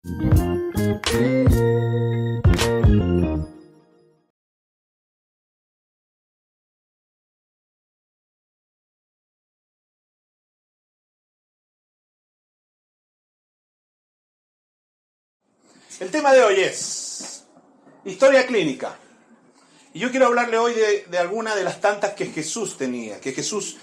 El tema de hoy es historia clínica. Y yo quiero hablarle hoy de alguna de las tantas que Jesús tenía, que Jesús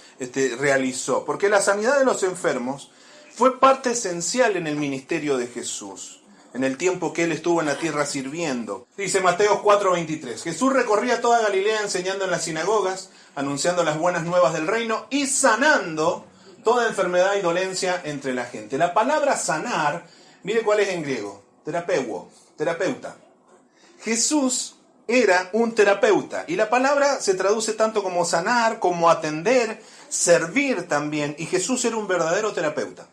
realizó. Porque la sanidad de los enfermos fue parte esencial en el ministerio de Jesús, en el tiempo que Él estuvo en la tierra sirviendo. Dice Mateo 4:23, Jesús recorría toda Galilea enseñando en las sinagogas, anunciando las buenas nuevas del reino y sanando toda enfermedad y dolencia entre la gente. La palabra sanar, mire cuál es en griego, terapeuta. Jesús era un terapeuta y la palabra se traduce tanto como sanar, como atender, servir también, y Jesús era un verdadero terapeuta.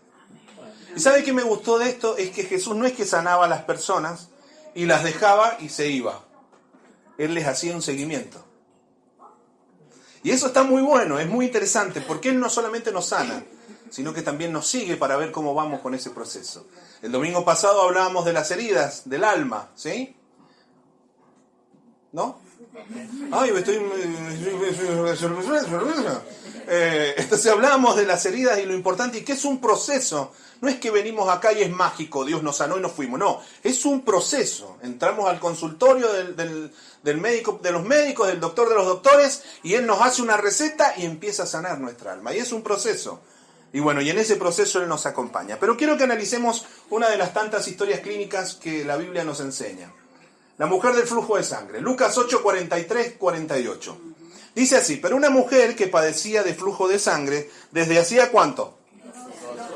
¿Y sabe qué me gustó de esto? Es que Jesús no es que sanaba a las personas y las dejaba y se iba. Él les hacía un seguimiento. Y eso está muy bueno, es muy interesante, porque Él no solamente nos sana, sino que también nos sigue para ver cómo vamos con ese proceso. El domingo pasado hablábamos de las heridas del alma, ¿sí? ¿No? Ay, entonces hablábamos de las heridas y lo importante, y que es un proceso. No es que venimos acá y es mágico, Dios nos sanó y nos fuimos. No, es un proceso. Entramos al consultorio del médico, de los médicos, del doctor de los doctores, y Él nos hace una receta y empieza a sanar nuestra alma. Y es un proceso. Y bueno, y en ese proceso Él nos acompaña. Pero quiero que analicemos una de las tantas historias clínicas que la Biblia nos enseña. La mujer del flujo de sangre. Lucas 8, 43, 48. Dice así, pero una mujer que padecía de flujo de sangre desde hacía ¿cuánto?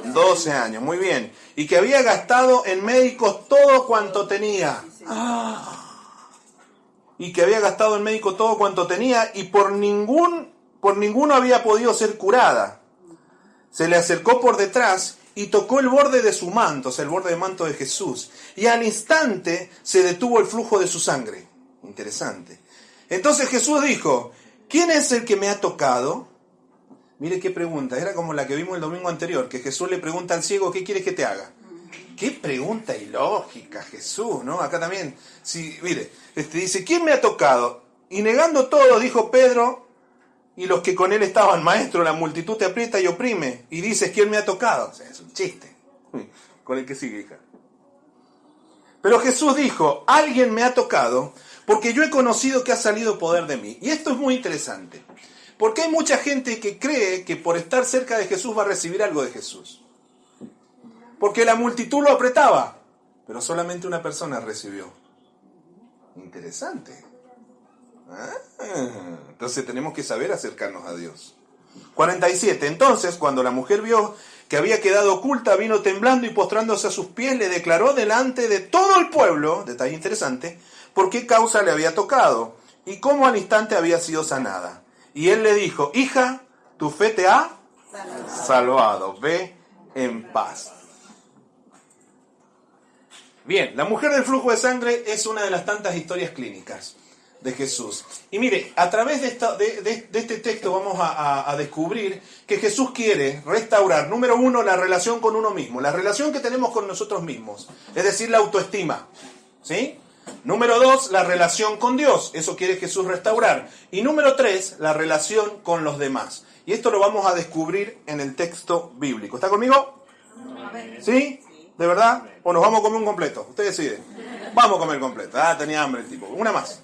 12 años, muy bien. Y que había gastado en médicos todo cuanto tenía. Y que había gastado en médicos todo cuanto tenía y por ninguno había podido ser curada. Se le acercó por detrás y tocó el borde de su manto, o sea, el borde del manto de Jesús. Y al instante se detuvo el flujo de su sangre. Interesante. Entonces Jesús dijo, ¿quién es el que me ha tocado? Mire qué pregunta, era como la que vimos el domingo anterior, que Jesús le pregunta al ciego, ¿qué quieres que te haga? Qué pregunta ilógica, Jesús, ¿no? Acá también, sí, mire, dice, ¿quién me ha tocado? Y negando todo, dijo Pedro, y los que con él estaban, maestro, la multitud te aprieta y oprime, y dices, ¿quién me ha tocado? O sea, es un chiste, con el que sigue, hija. Pero Jesús dijo, alguien me ha tocado, porque yo he conocido que ha salido poder de mí. Y esto es muy interesante, porque hay mucha gente que cree que por estar cerca de Jesús va a recibir algo de Jesús. Porque la multitud lo apretaba, pero solamente una persona recibió. Interesante. Entonces tenemos que saber acercarnos a Dios. 47. Entonces, cuando la mujer vio que había quedado oculta, vino temblando y postrándose a sus pies, le declaró delante de todo el pueblo, detalle interesante, por qué causa le había tocado y cómo al instante había sido sanada. Y él le dijo, hija, tu fe te ha salvado, ve en paz. Bien, la mujer del flujo de sangre es una de las tantas historias clínicas de Jesús. Y mire, a través de este texto vamos a descubrir que Jesús quiere restaurar, número uno, la relación con uno mismo, la relación que tenemos con nosotros mismos, es decir, la autoestima, ¿sí? Número dos, la relación con Dios, eso quiere Jesús restaurar. Y número tres, la relación con los demás. Y esto lo vamos a descubrir en el texto bíblico. ¿Está conmigo? ¿Sí? ¿De verdad? ¿O nos vamos a comer un completo? Usted decide. Vamos a comer completo. Ah, tenía hambre el tipo. Una más.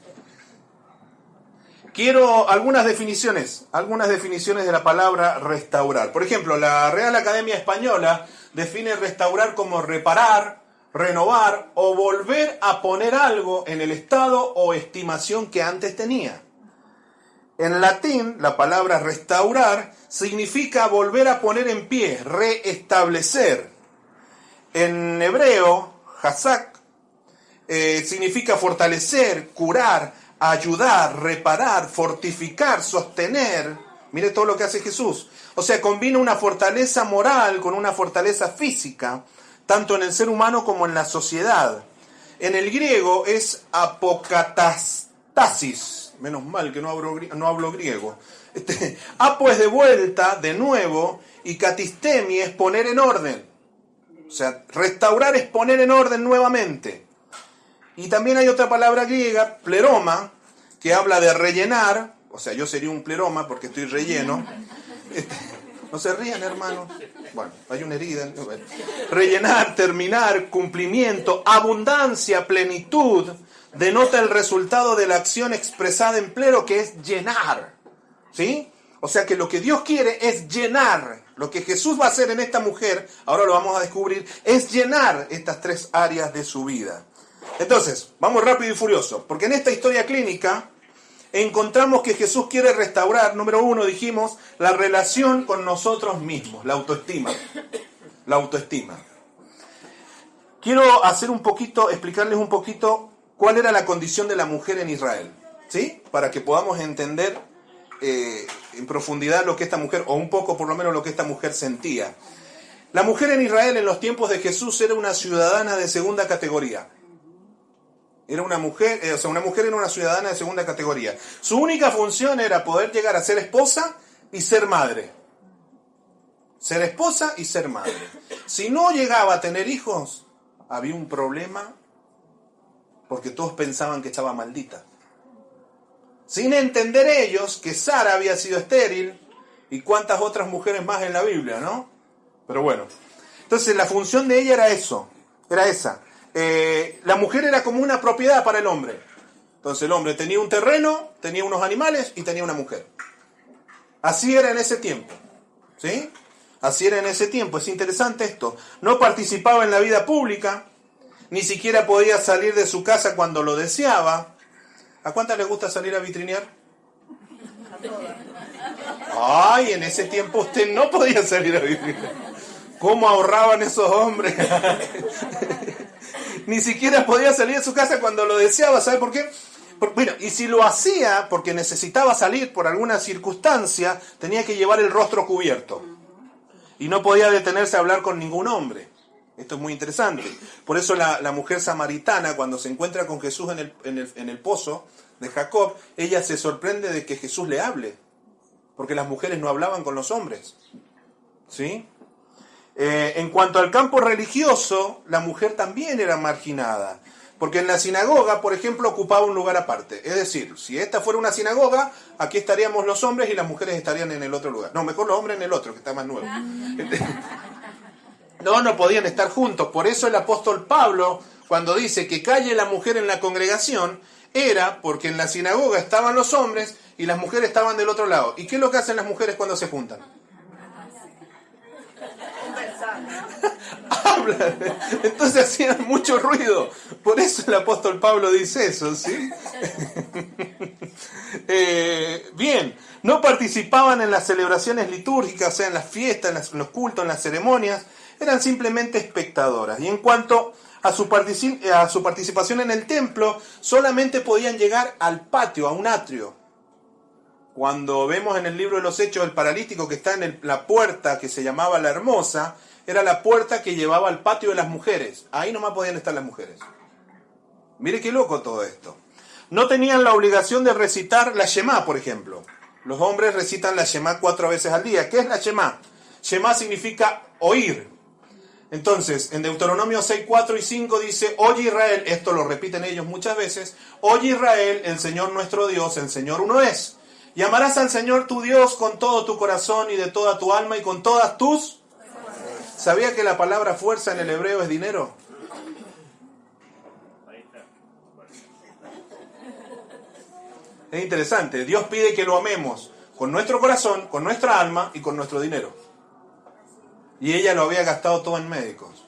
Quiero algunas definiciones de la palabra restaurar. Por ejemplo, la Real Academia Española define restaurar como reparar, renovar o volver a poner algo en el estado o estimación que antes tenía. En latín, la palabra restaurar significa volver a poner en pie, reestablecer. En hebreo, hazak, significa fortalecer, curar, ayudar, reparar, fortificar, sostener. Mire todo lo que hace Jesús. O sea, combina una fortaleza moral con una fortaleza física, tanto en el ser humano como en la sociedad. En el griego es apokatastasis. Menos mal que no hablo griego. Apo es de vuelta, de nuevo, y katistemi es poner en orden. O sea, restaurar es poner en orden nuevamente. Y también hay otra palabra griega, pleroma, que habla de rellenar. O sea, yo sería un pleroma porque estoy relleno. No se rían, hermanos. Bueno, hay una herida. Rellenar, terminar, cumplimiento, abundancia, plenitud, denota el resultado de la acción expresada en plero, que es llenar. ¿Sí? O sea que lo que Dios quiere es llenar. Lo que Jesús va a hacer en esta mujer, ahora lo vamos a descubrir, es llenar estas tres áreas de su vida. Entonces, vamos rápido y furioso, porque en esta historia clínica encontramos que Jesús quiere restaurar, número uno, dijimos, la relación con nosotros mismos, la autoestima. La autoestima. Quiero explicarles un poquito cuál era la condición de la mujer en Israel, ¿sí? Para que podamos entender en profundidad lo que esta mujer, o un poco por lo menos lo que esta mujer sentía. La mujer en Israel en los tiempos de Jesús era una ciudadana de segunda categoría. Era una mujer, una mujer era una ciudadana de segunda categoría. Su única función era poder llegar a ser esposa y ser madre. Ser esposa y ser madre. Si no llegaba a tener hijos, había un problema porque todos pensaban que estaba maldita. Sin entender ellos que Sara había sido estéril y cuántas otras mujeres más en la Biblia, ¿no? Pero bueno. Entonces la función de ella era eso, era esa. La mujer era como una propiedad para el hombre. Entonces el hombre tenía un terreno, tenía unos animales y tenía una mujer. Así era en ese tiempo. ¿Sí? Así era en ese tiempo. Es interesante esto. No participaba en la vida pública, ni siquiera podía salir de su casa cuando lo deseaba. ¿A cuántas les gusta salir a vitrinear? A todas. Ay, en ese tiempo usted no podía salir a vitrinear. ¿Cómo ahorraban esos hombres? Ni siquiera podía salir de su casa cuando lo deseaba. ¿Sabe por qué? Bueno, y si lo hacía porque necesitaba salir por alguna circunstancia, tenía que llevar el rostro cubierto. Y no podía detenerse a hablar con ningún hombre. Esto es muy interesante. Por eso la mujer samaritana, cuando se encuentra con Jesús en el pozo de Jacob, ella se sorprende de que Jesús le hable. Porque las mujeres no hablaban con los hombres. ¿Sí? En cuanto al campo religioso, la mujer también era marginada. Porque en la sinagoga, por ejemplo, ocupaba un lugar aparte. Es decir, si esta fuera una sinagoga, aquí estaríamos los hombres y las mujeres estarían en el otro lugar. No, mejor los hombres en el otro, que está más nuevo. No podían estar juntos. Por eso el apóstol Pablo, cuando dice que calle la mujer en la congregación, era porque en la sinagoga estaban los hombres y las mujeres estaban del otro lado. ¿Y qué es lo que hacen las mujeres cuando se juntan? Hablan. Entonces hacían mucho ruido. Por eso el apóstol Pablo dice eso, ¿sí? Bien, no participaban en las celebraciones litúrgicas, o sea, en las fiestas, en los cultos, en las ceremonias. Eran simplemente espectadoras. Y en cuanto a su participación en el templo, solamente podían llegar al patio, a un atrio. Cuando vemos en el libro de los Hechos el paralítico que está en la puerta que se llamaba La Hermosa, era la puerta que llevaba al patio de las mujeres. Ahí nomás podían estar las mujeres. Mire qué loco todo esto. No tenían la obligación de recitar la Shemá, por ejemplo. Los hombres recitan la Shemá 4 veces al día. ¿Qué es la Shemá? Shemá significa oír. Entonces, en Deuteronomio 6, 4 y 5 dice: Oye Israel, esto lo repiten ellos muchas veces, oye Israel, el Señor nuestro Dios, el Señor uno es. Y amarás al Señor tu Dios con todo tu corazón y de toda tu alma y con todas tus... ¿Sabía que la palabra fuerza en el hebreo es dinero? Es interesante, Dios pide que lo amemos con nuestro corazón, con nuestra alma y con nuestro dinero. Y ella lo había gastado todo en médicos.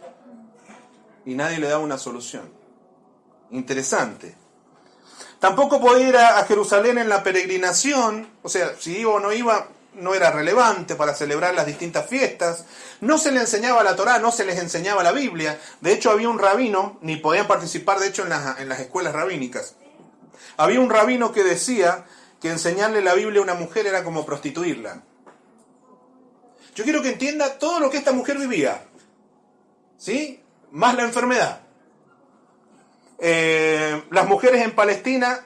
Y nadie le daba una solución. Interesante. Tampoco podía ir a Jerusalén en la peregrinación. O sea, si iba o no iba, no era relevante para celebrar las distintas fiestas. No se le enseñaba la Torá, no se les enseñaba la Biblia. De hecho, había un rabino, ni podían participar, de hecho, en las escuelas rabínicas. Había un rabino que decía que enseñarle la Biblia a una mujer era como prostituirla. Yo quiero que entienda todo lo que esta mujer vivía, ¿sí? Más la enfermedad. Las mujeres en Palestina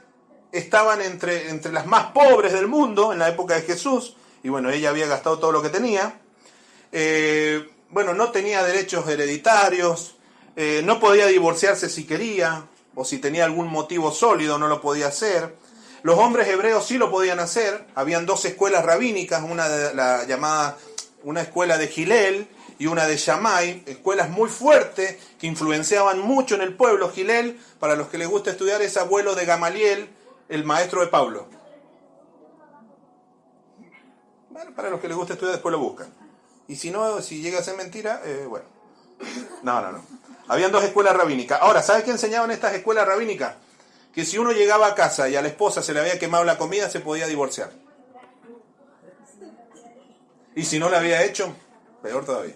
estaban entre las más pobres del mundo en la época de Jesús, y bueno, ella había gastado todo lo que tenía. bueno, no tenía derechos hereditarios, no podía divorciarse si quería, o si tenía algún motivo sólido no lo podía hacer. Los hombres hebreos sí lo podían hacer. Habían dos escuelas rabínicas, una escuela de Gilel y una de Shammai, escuelas muy fuertes que influenciaban mucho en el pueblo. Gilel, para los que les gusta estudiar, es abuelo de Gamaliel, el maestro de Pablo. Bueno, para los que les gusta estudiar después lo buscan. Y si no, si llega a ser mentira, bueno. No. Habían dos escuelas rabínicas. Ahora, ¿sabes qué enseñaban estas escuelas rabínicas? Que si uno llegaba a casa y a la esposa se le había quemado la comida, se podía divorciar. Y si no la había hecho, peor todavía.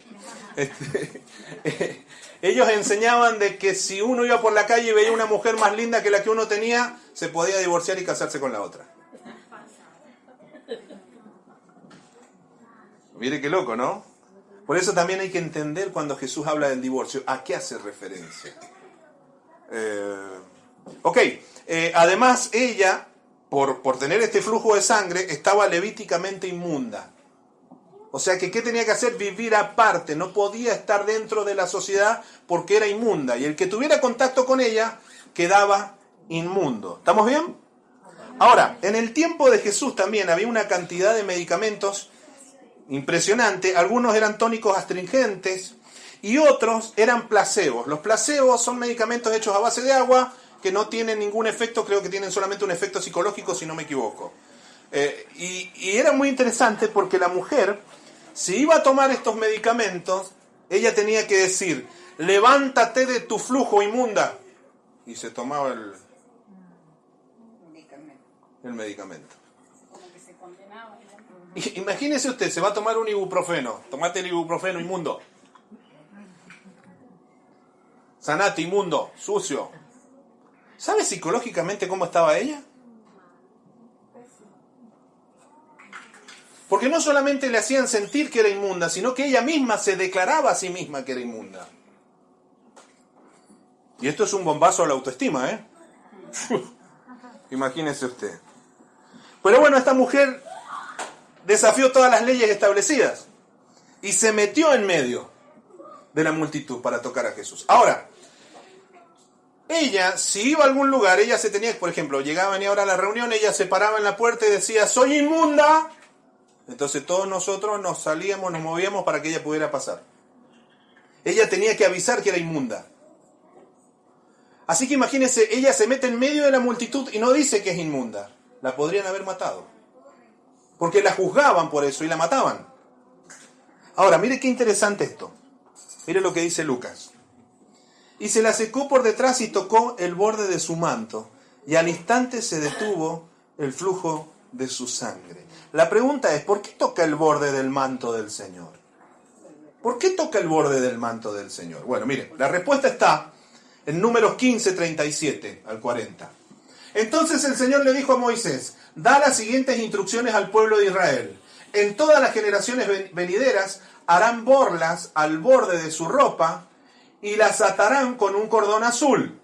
Ellos enseñaban de que si uno iba por la calle y veía una mujer más linda que la que uno tenía, se podía divorciar y casarse con la otra. Mire qué loco, ¿no? Por eso también hay que entender cuando Jesús habla del divorcio, ¿a qué hace referencia? Además ella, por tener este flujo de sangre, estaba levíticamente inmunda. O sea que, ¿qué tenía que hacer? Vivir aparte, no podía estar dentro de la sociedad porque era inmunda. Y el que tuviera contacto con ella quedaba inmundo. ¿Estamos bien? Ahora, en el tiempo de Jesús también había una cantidad de medicamentos impresionante. Algunos eran tónicos astringentes y otros eran placebos. Los placebos son medicamentos hechos a base de agua que no tienen ningún efecto, creo que tienen solamente un efecto psicológico si no me equivoco. Y era muy interesante porque la mujer, si iba a tomar estos medicamentos, ella tenía que decir, levántate de tu flujo, inmunda. Y se tomaba el medicamento. Imagínese usted, se va a tomar un ibuprofeno. Tomate el ibuprofeno, inmundo. Sanate, inmundo, sucio. ¿Sabe psicológicamente cómo estaba ella? Porque no solamente le hacían sentir que era inmunda, sino que ella misma se declaraba a sí misma que era inmunda. Y esto es un bombazo a la autoestima, ¿eh? Imagínese usted. Pero bueno, esta mujer desafió todas las leyes establecidas y se metió en medio de la multitud para tocar a Jesús. Ahora, ella, si iba a algún lugar, ella se tenía, por ejemplo, llegaba y ahora a la reunión, ella se paraba en la puerta y decía, soy inmunda. Entonces todos nosotros nos salíamos, nos movíamos para que ella pudiera pasar. Ella tenía que avisar que era inmunda. Así que imagínense, ella se mete en medio de la multitud y no dice que es inmunda. La podrían haber matado. Porque la juzgaban por eso y la mataban. Ahora, mire qué interesante esto. Mire lo que dice Lucas. Y se la secó por detrás y tocó el borde de su manto. Y al instante se detuvo el flujo de su sangre. La pregunta es, ¿por qué toca el borde del manto del Señor? ¿Por qué toca el borde del manto del Señor? Bueno, mire, la respuesta está en Números 15, 37 al 40. Entonces el Señor le dijo a Moisés, da las siguientes instrucciones al pueblo de Israel. En todas las generaciones venideras harán borlas al borde de su ropa y las atarán con un cordón azul.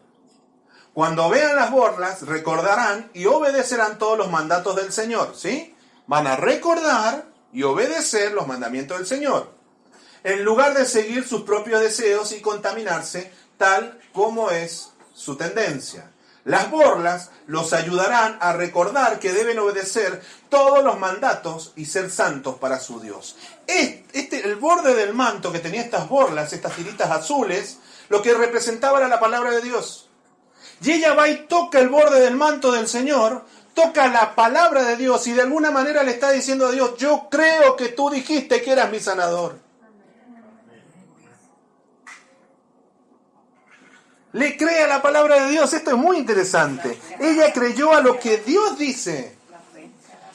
Cuando vean las borlas, recordarán y obedecerán todos los mandatos del Señor, ¿sí? Van a recordar y obedecer los mandamientos del Señor, en lugar de seguir sus propios deseos y contaminarse, tal como es su tendencia. Las borlas los ayudarán a recordar que deben obedecer todos los mandatos y ser santos para su Dios. El borde del manto que tenía estas borlas, estas tiritas azules, lo que representaba era la palabra de Dios. Y ella va y toca el borde del manto del Señor, toca la palabra de Dios y de alguna manera le está diciendo a Dios, yo creo que tú dijiste que eras mi sanador. Le cree a la palabra de Dios. Esto es muy interesante. Ella creyó a lo que Dios dice.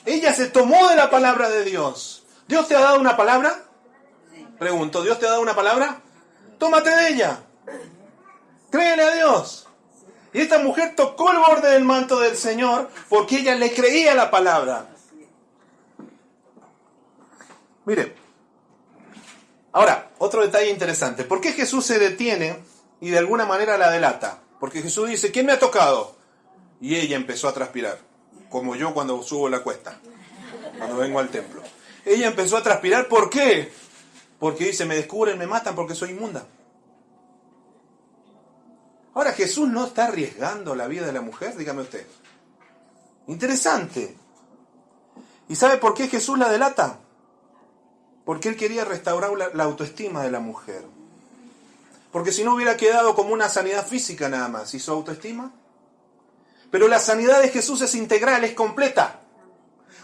Ella se tomó de la palabra de Dios. ¿Dios te ha dado una palabra? Pregunto, ¿Dios te ha dado una palabra? Tómate de ella. Créele a Dios. Y esta mujer tocó el borde del manto del Señor porque ella le creía la palabra. Mire. Ahora, otro detalle interesante. ¿Por qué Jesús se detiene y de alguna manera la delata? Porque Jesús dice, ¿quién me ha tocado? Y ella empezó a transpirar, como yo cuando subo la cuesta, cuando vengo al templo. Ella empezó a transpirar, ¿por qué? porque dice, me descubren, me matan porque soy inmunda. Ahora, ¿Jesús no está arriesgando la vida de la mujer? Dígame usted. Interesante. ¿Y sabe por qué Jesús la delata? Porque él quería restaurar la autoestima de la mujer. Porque si no hubiera quedado como una sanidad física nada más. ¿Y su autoestima? Pero la sanidad de Jesús es integral, es completa.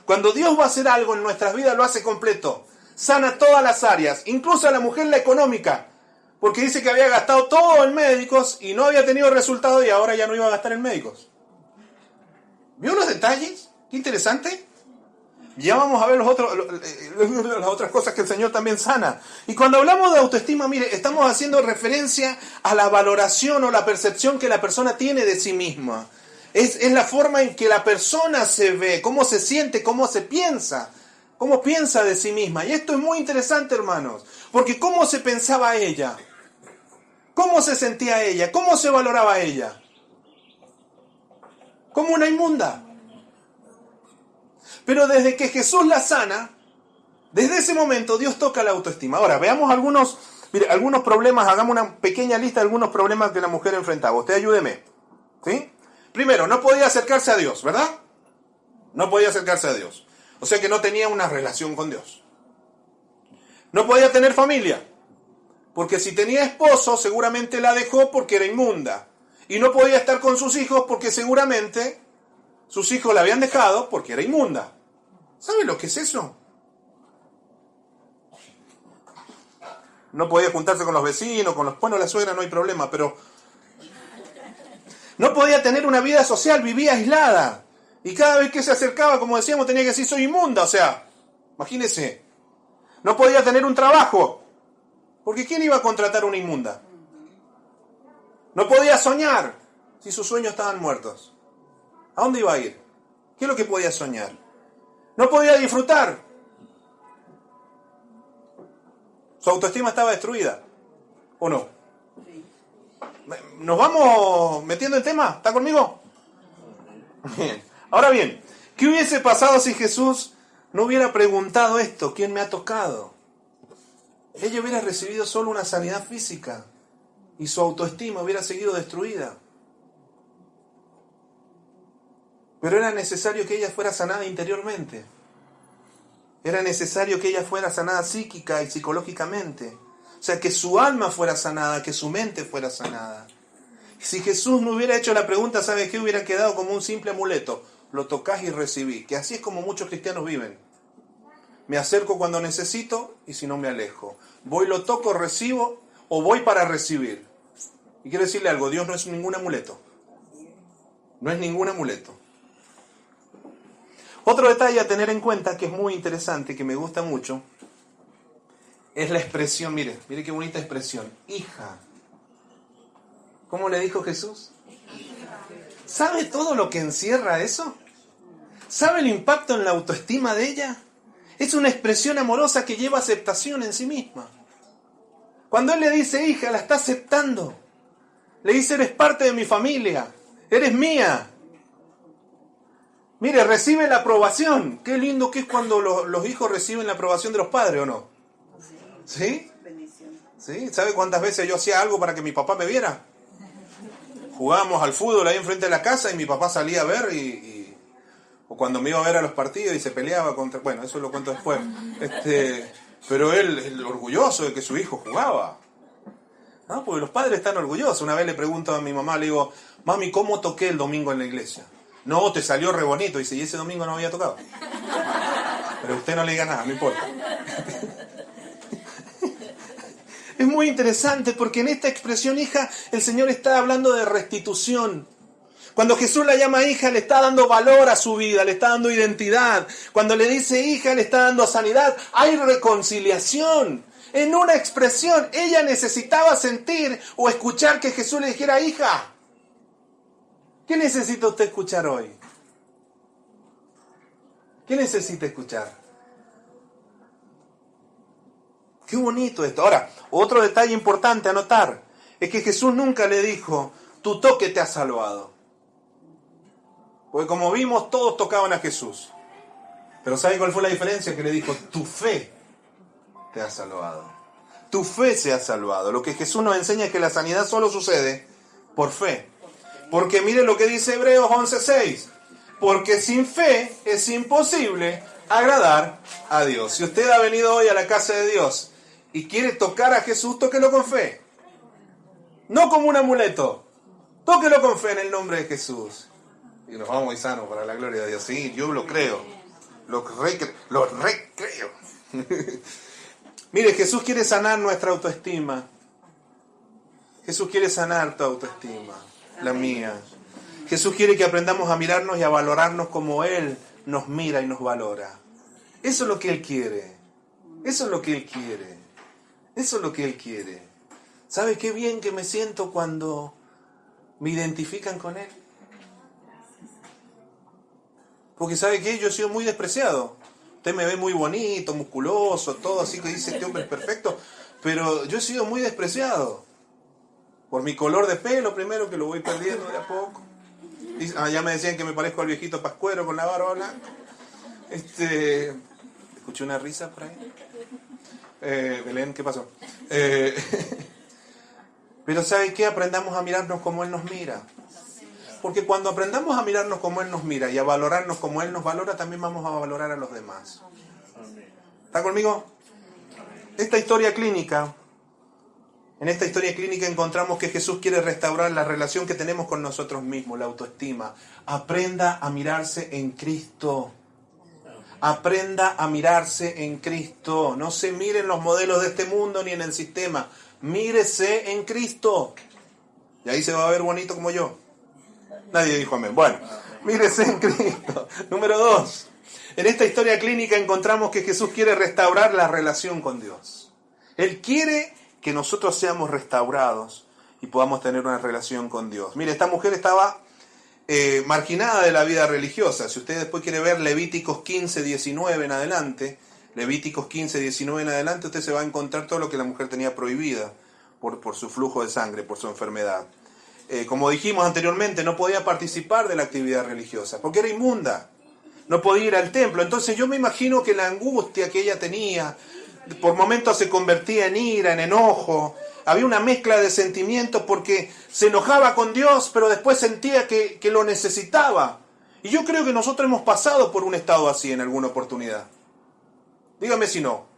Cuando Dios va a hacer algo en nuestras vidas, lo hace completo. Sana todas las áreas, incluso a la mujer la económica. Porque dice que había gastado todo en médicos y no había tenido resultado y ahora ya no iba a gastar en médicos. ¿Vio los detalles? Qué interesante. Ya vamos a ver las otras cosas que el Señor también sana. Y cuando hablamos de autoestima, mire, estamos haciendo referencia a la valoración o la percepción que la persona tiene de sí misma. Es la forma en que la persona se ve, cómo se siente, cómo se piensa. Cómo piensa de sí misma. Y esto es muy interesante, hermanos. Porque cómo se pensaba ella. ¿Cómo se sentía ella? ¿Cómo se valoraba ella? Como una inmunda. Pero desde que Jesús la sana, desde ese momento Dios toca la autoestima. Ahora, veamos algunos problemas, hagamos una pequeña lista de algunos problemas que la mujer enfrentaba. Usted ayúdeme. ¿Sí? Primero, no podía acercarse a Dios, ¿verdad? No podía acercarse a Dios. O sea que no tenía una relación con Dios. No podía tener familia. Porque si tenía esposo, seguramente la dejó porque era inmunda. Y no podía estar con sus hijos porque seguramente sus hijos la habían dejado porque era inmunda. ¿Saben lo que es eso? No podía juntarse con los vecinos, bueno, la suegra no hay problema, pero no podía tener una vida social, vivía aislada. Y cada vez que se acercaba, como decíamos, tenía que decir, soy inmunda. O sea, imagínese. No podía tener un trabajo. Porque ¿quién iba a contratar una inmunda? No podía soñar si sus sueños estaban muertos. ¿A dónde iba a ir? ¿Qué es lo que podía soñar? No podía disfrutar. Su autoestima estaba destruida. ¿O no? ¿Nos vamos metiendo en tema? ¿Está conmigo? Bien. Ahora bien, ¿qué hubiese pasado si Jesús no hubiera preguntado esto? ¿Quién me ha tocado? Ella hubiera recibido solo una sanidad física y su autoestima hubiera seguido destruida. Pero era necesario que ella fuera sanada interiormente. Era necesario que ella fuera sanada psíquica y psicológicamente. O sea, que su alma fuera sanada, que su mente fuera sanada. Si Jesús no hubiera hecho la pregunta, ¿sabe qué? Hubiera quedado como un simple amuleto. Lo tocás y recibí. Que así es como muchos cristianos viven. Me acerco cuando necesito y si no me alejo. Voy, lo toco, recibo o voy para recibir. Y quiero decirle algo, Dios no es ningún amuleto. No es ningún amuleto. Otro detalle a tener en cuenta que es muy interesante, que me gusta mucho, es la expresión, mire qué bonita expresión, hija. ¿Cómo le dijo Jesús? ¿Sabe todo lo que encierra eso? ¿Sabe el impacto en la autoestima de ella? Es una expresión amorosa que lleva aceptación en sí misma. Cuando él le dice hija, la está aceptando. Le dice, eres parte de mi familia, eres mía. Mire, recibe la aprobación. Qué lindo que es cuando los hijos reciben la aprobación de los padres, ¿o no? ¿Sí? ¿Sí? ¿Sabe cuántas veces yo hacía algo para que mi papá me viera? Jugábamos al fútbol ahí enfrente de la casa y mi papá salía a ver o cuando me iba a ver a los partidos y se peleaba contra... Bueno, eso lo cuento después. Pero él orgulloso de que su hijo jugaba. ¿No? Porque los padres están orgullosos. Una vez le pregunto a mi mamá, le digo, mami, ¿cómo toqué el domingo en la iglesia? No, te salió re bonito. Dice, y ese domingo no había tocado. Pero usted no le diga nada, no importa. Es muy interesante porque en esta expresión hija, el Señor está hablando de restitución. Cuando Jesús la llama hija, le está dando valor a su vida, le está dando identidad. Cuando le dice hija, le está dando sanidad. Hay reconciliación. En una expresión, ella necesitaba sentir o escuchar que Jesús le dijera hija. ¿Qué necesita usted escuchar hoy? ¿Qué necesita escuchar? Qué bonito esto. Ahora, otro detalle importante a notar es que Jesús nunca le dijo, tu toque te ha salvado. Porque como vimos, todos tocaban a Jesús. Pero ¿sabe cuál fue la diferencia? Que le dijo, tu fe te ha salvado. tu fe se ha salvado. Lo que Jesús nos enseña es que la sanidad solo sucede por fe. Porque mire lo que dice Hebreos 11:6. Porque sin fe es imposible agradar a Dios. Si usted ha venido hoy a la casa de Dios y quiere tocar a Jesús, tóquelo con fe. No como un amuleto. Tóquelo con fe en el nombre de Jesús. Y nos vamos muy sanos para la gloria de Dios. Sí, yo lo creo. Lo recreo. Mire, Jesús quiere sanar nuestra autoestima. Jesús quiere sanar tu autoestima, la mía. Jesús quiere que aprendamos a mirarnos y a valorarnos como Él nos mira y nos valora. Eso es lo que Él quiere. Eso es lo que Él quiere. Eso es lo que Él quiere. ¿Sabe qué bien que me siento cuando me identifican con Él? Porque ¿sabe qué? Yo he sido muy despreciado. Usted me ve muy bonito, musculoso, todo así que dice este hombre es perfecto. Pero yo he sido muy despreciado. Por mi color de pelo primero, que lo voy perdiendo de a poco. Ya me decían que me parezco al viejito Pascuero con la barba blanca. Escuché una risa por ahí. Belén, ¿qué pasó? Pero ¿sabe qué? Aprendamos a mirarnos como Él nos mira. Porque cuando aprendamos a mirarnos como Él nos mira y a valorarnos como Él nos valora, también vamos a valorar a los demás. ¿Está conmigo? En esta historia clínica encontramos que Jesús quiere restaurar la relación que tenemos con nosotros mismos, la autoestima. Aprenda a mirarse en Cristo. Aprenda a mirarse en Cristo. No se mire en los modelos de este mundo ni en el sistema. Mírese en Cristo. Y ahí se va a ver bonito como yo. Nadie dijo amén. Bueno, mírese en Cristo. Número 2. En esta historia clínica encontramos que Jesús quiere restaurar la relación con Dios. Él quiere que nosotros seamos restaurados y podamos tener una relación con Dios. Mire, esta mujer estaba marginada de la vida religiosa. Si usted después quiere ver Levíticos 15, 19 en adelante, usted se va a encontrar todo lo que la mujer tenía prohibida por su flujo de sangre, por su enfermedad. Como dijimos anteriormente, no podía participar de la actividad religiosa, porque era inmunda. No podía ir al templo. Entonces yo me imagino que la angustia que ella tenía, por momentos se convertía en ira, en enojo. Había una mezcla de sentimientos porque se enojaba con Dios, pero después sentía que lo necesitaba. Y yo creo que nosotros hemos pasado por un estado así en alguna oportunidad. Dígame si no.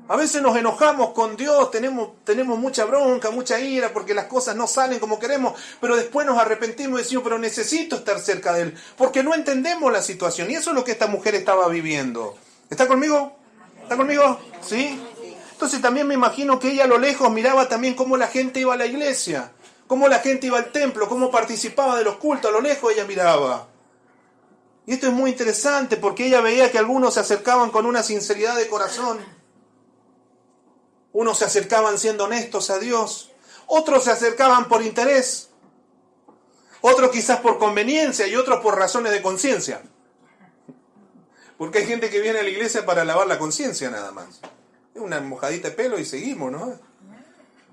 A veces nos enojamos con Dios, tenemos mucha bronca, mucha ira, porque las cosas no salen como queremos, pero después nos arrepentimos y decimos, pero necesito estar cerca de Él, porque no entendemos la situación. Y eso es lo que esta mujer estaba viviendo. ¿Está conmigo? ¿Está conmigo? ¿Sí? Entonces también me imagino que ella a lo lejos miraba también cómo la gente iba a la iglesia, cómo la gente iba al templo, cómo participaba de los cultos, a lo lejos ella miraba. Y esto es muy interesante porque ella veía que algunos se acercaban con una sinceridad de corazón. Unos se acercaban siendo honestos a Dios, otros se acercaban por interés, otros quizás por conveniencia y otros por razones de conciencia. Porque hay gente que viene a la iglesia para lavar la conciencia nada más. Es una mojadita de pelo y seguimos, ¿no?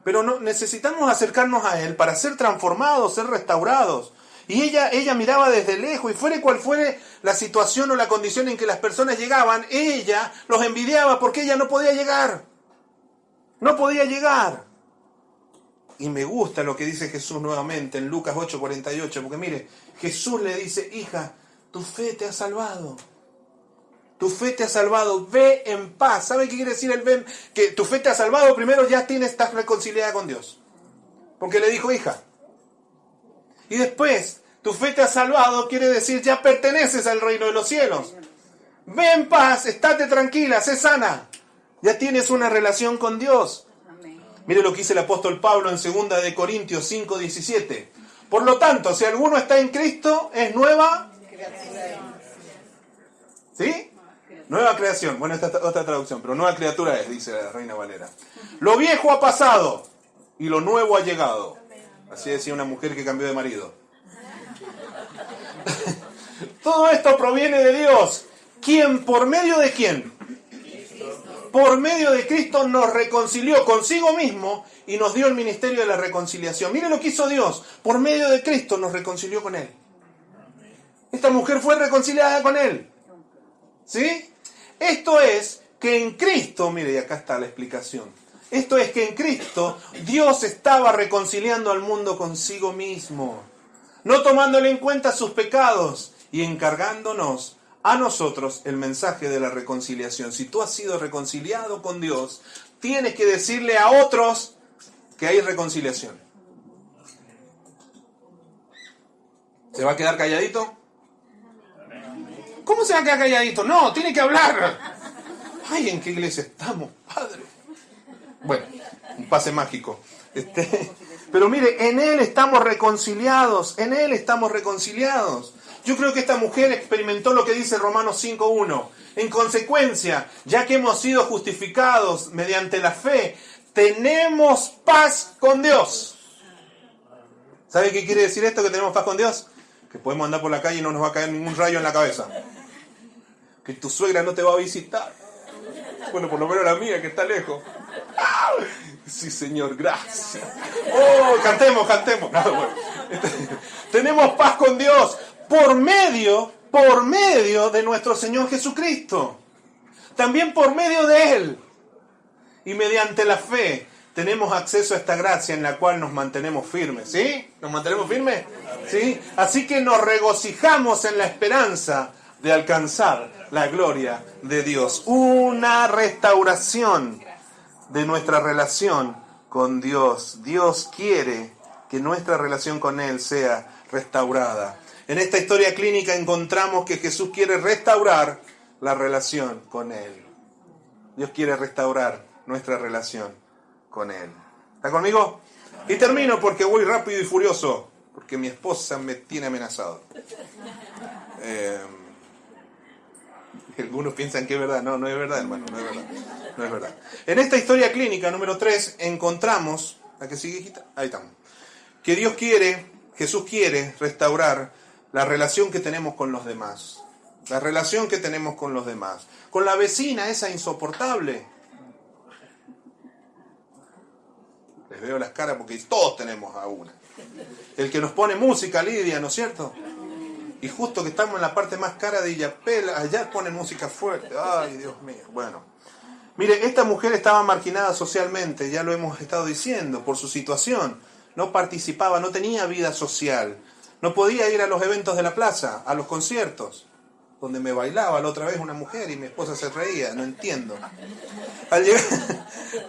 Pero no, necesitamos acercarnos a Él para ser transformados, ser restaurados. Y ella miraba desde lejos, y fuere cual fuere la situación o la condición en que las personas llegaban, ella los envidiaba porque ella no podía llegar. No podía llegar. Y me gusta lo que dice Jesús nuevamente en Lucas 8:48, porque mire, Jesús le dice, hija, tu fe te ha salvado. Tu fe te ha salvado, ve en paz. ¿Sabe qué quiere decir el ven? Que tu fe te ha salvado, primero ya estás reconciliada con Dios. Porque le dijo hija. Y después, tu fe te ha salvado, quiere decir ya perteneces al reino de los cielos. Ve en paz, estate tranquila, sé sana. Ya tienes una relación con Dios. Amén. Mire lo que dice el apóstol Pablo en 2 de Corintios 5:17. Por lo tanto, si alguno está en Cristo, es nueva. ¿Sí? Nueva creación. Bueno, esta es otra traducción, pero nueva criatura es, dice la Reina Valera. Lo viejo ha pasado y lo nuevo ha llegado. Así decía una mujer que cambió de marido. Todo esto proviene de Dios. ¿Quién? ¿Por medio de quién? Por medio de Cristo nos reconcilió consigo mismo y nos dio el ministerio de la reconciliación. Mire lo que hizo Dios. Por medio de Cristo nos reconcilió con Él. Esta mujer fue reconciliada con Él. ¿Sí? Esto es que en Cristo, mire, y acá está la explicación. Esto es que en Cristo Dios estaba reconciliando al mundo consigo mismo, no tomándole en cuenta sus pecados y encargándonos a nosotros el mensaje de la reconciliación. Si tú has sido reconciliado con Dios, tienes que decirle a otros que hay reconciliación. ¿Se va a quedar calladito? ¿Cómo se va a quedar calladito? No, tiene que hablar. Ay, ¿en qué iglesia estamos, Padre? Bueno, un pase mágico. Pero mire, en Él estamos reconciliados. En Él estamos reconciliados. Yo creo que esta mujer experimentó lo que dice Romanos 5:1. En consecuencia, ya que hemos sido justificados mediante la fe, tenemos paz con Dios. ¿Sabe qué quiere decir esto, que tenemos paz con Dios? Que podemos andar por la calle y no nos va a caer ningún rayo en la cabeza. Que tu suegra no te va a visitar. Bueno, por lo menos la mía, que está lejos. ¡Ah! Sí, Señor, gracias. ¡Oh, cantemos! No, bueno. Tenemos paz con Dios por medio de nuestro Señor Jesucristo. También por medio de Él. Y mediante la fe tenemos acceso a esta gracia en la cual nos mantenemos firmes. ¿Sí? ¿Nos mantenemos firmes? ¿Sí? Así que nos regocijamos en la esperanza de alcanzar la gloria de Dios. Una restauración de nuestra relación con Dios. Dios quiere que nuestra relación con Él sea restaurada. En esta historia clínica encontramos que Jesús quiere restaurar la relación con Él. Dios quiere restaurar nuestra relación con Él. ¿Está conmigo? Y termino porque voy rápido y furioso, porque mi esposa me tiene amenazado. Algunos piensan que es verdad. No, no es verdad, hermano, no es verdad. No es verdad. En esta historia clínica número 3 encontramos, ¿la que sigue, hijita? Ahí estamos. Que Jesús quiere restaurar la relación que tenemos con los demás. La relación que tenemos con los demás. Con la vecina esa insoportable. Les veo las caras porque todos tenemos a una. El que nos pone música, Lidia, ¿no es cierto? Y justo que estamos en la parte más cara de Illapel, allá ponen música fuerte. Ay, Dios mío. Bueno. Mire, esta mujer estaba marginada socialmente, ya lo hemos estado diciendo, por su situación. No participaba, no tenía vida social. No podía ir a los eventos de la plaza, a los conciertos, donde me bailaba la otra vez una mujer y mi esposa se reía. No entiendo. Al llegar,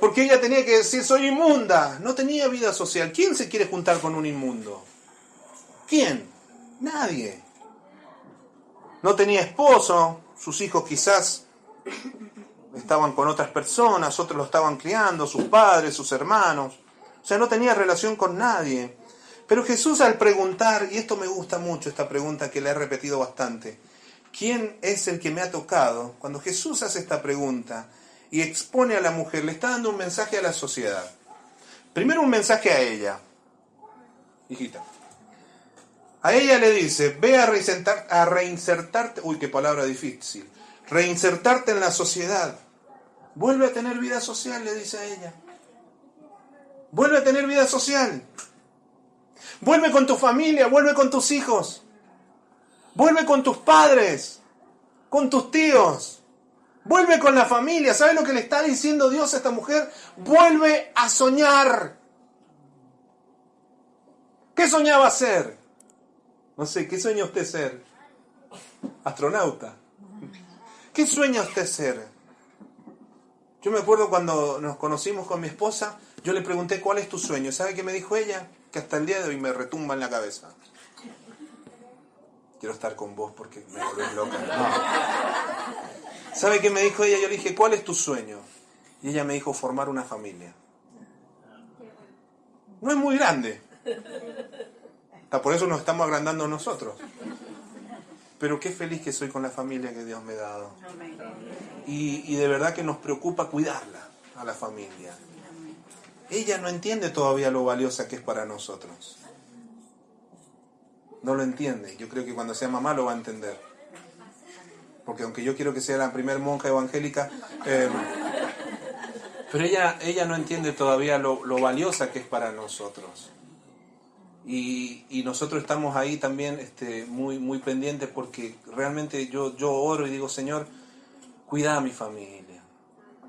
porque ella tenía que decir, soy inmunda. No tenía vida social. ¿Quién se quiere juntar con un inmundo? ¿Quién? Nadie. No tenía esposo, sus hijos quizás estaban con otras personas, otros lo estaban criando, sus padres, sus hermanos. O sea, no tenía relación con nadie. Pero Jesús, al preguntar, y esto me gusta mucho, esta pregunta que le he repetido bastante, ¿quién es el que me ha tocado? Cuando Jesús hace esta pregunta y expone a la mujer, le está dando un mensaje a la sociedad. Primero un mensaje a ella. Hijita. A ella le dice, ve a reinsertarte, uy, qué palabra difícil, reinsertarte en la sociedad. Vuelve a tener vida social, le dice a ella. Vuelve a tener vida social. Vuelve con tu familia, vuelve con tus hijos. Vuelve con tus padres, con tus tíos. Vuelve con la familia. ¿Sabe lo que le está diciendo Dios a esta mujer? Vuelve a soñar. ¿Qué soñaba ser? No sé, ¿qué sueña usted ser? Astronauta. ¿Qué sueña usted ser? Yo me acuerdo cuando nos conocimos con mi esposa, yo le pregunté, ¿cuál es tu sueño? ¿Sabe qué me dijo ella? Que hasta el día de hoy me retumba en la cabeza. Quiero estar con vos porque me volvés loca. No. ¿Sabe qué me dijo ella? Yo le dije, ¿cuál es tu sueño? Y ella me dijo, formar una familia. No es muy grande. Por eso nos estamos agrandando nosotros. Pero qué feliz que soy con la familia que Dios me ha dado. Y de verdad que nos preocupa cuidarla, a la familia. Ella no entiende todavía lo valiosa que es para nosotros. No lo entiende. Yo creo que cuando sea mamá lo va a entender. Porque aunque yo quiero que sea la primer monja evangélica, pero ella no entiende todavía lo valiosa que es para nosotros. Y nosotros estamos ahí también muy, muy pendientes porque realmente yo oro y digo, Señor, cuida a mi familia.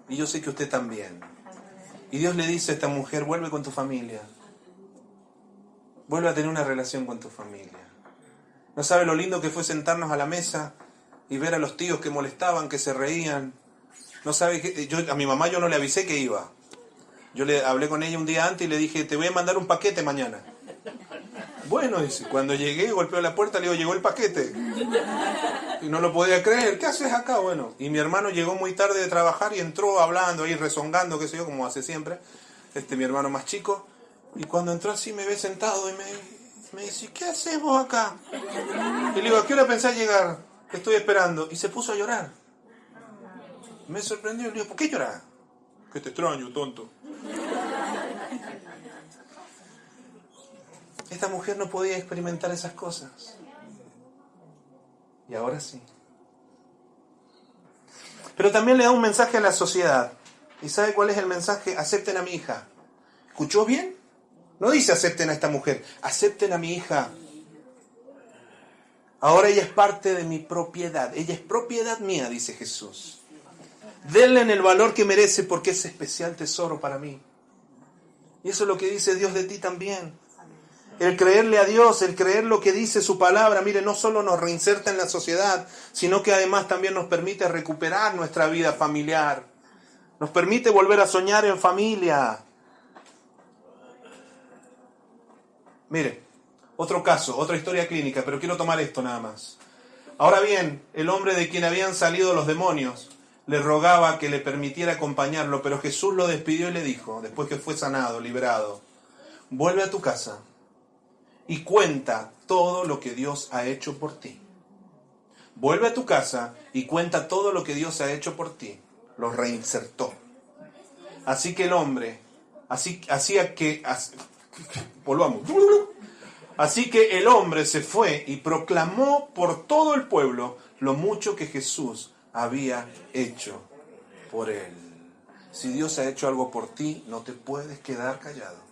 Y yo sé que usted también. Y Dios le dice a esta mujer, vuelve con tu familia. Vuelve a tener una relación con tu familia. No sabe lo lindo que fue sentarnos a la mesa y ver a los tíos que molestaban, que se reían. No sabe que a mi mamá yo no le avisé que iba. Yo le hablé con ella un día antes y le dije, te voy a mandar un paquete mañana. Bueno, dice, cuando llegué, golpeó la puerta, le digo, llegó el paquete. Y no lo podía creer, ¿qué haces acá? Bueno, y mi hermano llegó muy tarde de trabajar y entró hablando ahí, rezongando, qué sé yo, como hace siempre, mi hermano más chico. Y cuando entró así me ve sentado y me dice, ¿qué haces vos acá? Y le digo, ¿a qué hora pensás llegar? Te estoy esperando. Y se puso a llorar. Me sorprendió, le digo, ¿por qué llorás? Que te extraño, tonto. Esta mujer no podía experimentar esas cosas. Y ahora sí. Pero también le da un mensaje a la sociedad. ¿Y sabe cuál es el mensaje? Acepten a mi hija. ¿Escuchó bien? No dice acepten a esta mujer. Acepten a mi hija. Ahora ella es parte de mi propiedad. Ella es propiedad mía, dice Jesús. Denle en el valor que merece porque es especial tesoro para mí. Y eso es lo que dice Dios de ti también. El creerle a Dios, el creer lo que dice su palabra, mire, no solo nos reinserta en la sociedad, sino que además también nos permite recuperar nuestra vida familiar. Nos permite volver a soñar en familia. Mire, otro caso, otra historia clínica, pero quiero tomar esto nada más. Ahora bien, el hombre de quien habían salido los demonios le rogaba que le permitiera acompañarlo, pero Jesús lo despidió y le dijo, después que fue sanado, liberado, vuelve a tu casa y cuenta todo lo que Dios ha hecho por ti. Vuelve a tu casa y cuenta todo lo que Dios ha hecho por ti. Lo reinsertó. Así que el hombre, así que el hombre se fue y proclamó por todo el pueblo lo mucho que Jesús había hecho por él. Si Dios ha hecho algo por ti, no te puedes quedar callado.